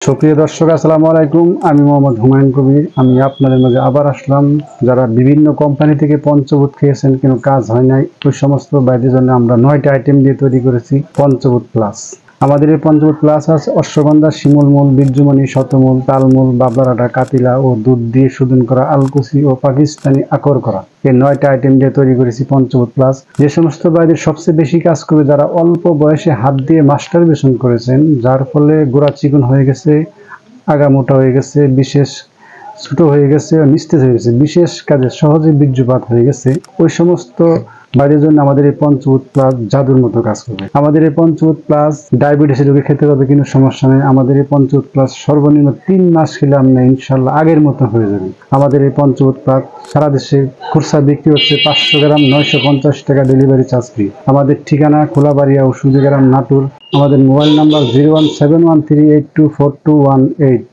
সুপ্রিয় দর্শক, আসসালামু আলাইকুম। আমি মোহাম্মদ হুমায়ুন কবির। আমি আপনাদের মাঝে আবার আসলাম। যারা বিভিন্ন কোম্পানি থেকে পঞ্চভূত খেয়েছেন কিন্তু কাজ হয় নাই, ওই সমস্ত বাইরের জন্য আমরা 9টা আইটেম দিয়ে তৈরি করেছি পঞ্চভূত প্লাস। আমাদের এই পঞ্চভূত প্লাস আছে অশ্বগন্ধা, শিমুলমূল, বীর্যমণি, শতমূল, তালমূল, বাবলাডাটা, কাতিলা ও দুধ দিয়ে শোধন করা আলকুচি ও পাকিস্তানি আকর করা। এই 9টা আইটেম দিয়ে তৈরি করেছি পঞ্চভূত প্লাস। যে সমস্ত বাইরের সবচেয়ে বেশি কাজ করবে যারা অল্প বয়সে হাত দিয়ে মাস্টারবেশন করেছেন, যার ফলে গোড়া চিকন হয়ে গেছে, আগা মোটা হয়ে গেছে, বিশেষ ছোট হয়ে গেছে, নিস্তেজ হয়ে গেছে, বিশেষ কাজে সহজে বীর্যপাত হয়ে গেছে, ওই সমস্ত বাড়ির জন্য আমাদের এই পঞ্চভূত প্লাস জাদুর মতো কাজ করবে। আমাদের এই পঞ্চভূত প্লাস ডায়াবেটিসের রোগী খেতে পারবে, কিন্তু সমস্যা নেই। আমাদের এই পঞ্চভূত প্লাস সর্বনিম্ন 3 মাস খেলে আমরা ইনশাল্লাহ আগের মতো হয়ে যাবে। আমাদের এই পঞ্চভূত প্লাস সারা দেশে খুচরা বিক্রি হচ্ছে 500 গ্রাম 950 টাকা, ডেলিভারি চার্জ ফ্রি। আমাদের ঠিকানা খোলাবাড়িয়া, ওষুধি গ্রাম, নাটোর। আমাদের মোবাইল নাম্বার 01713824218।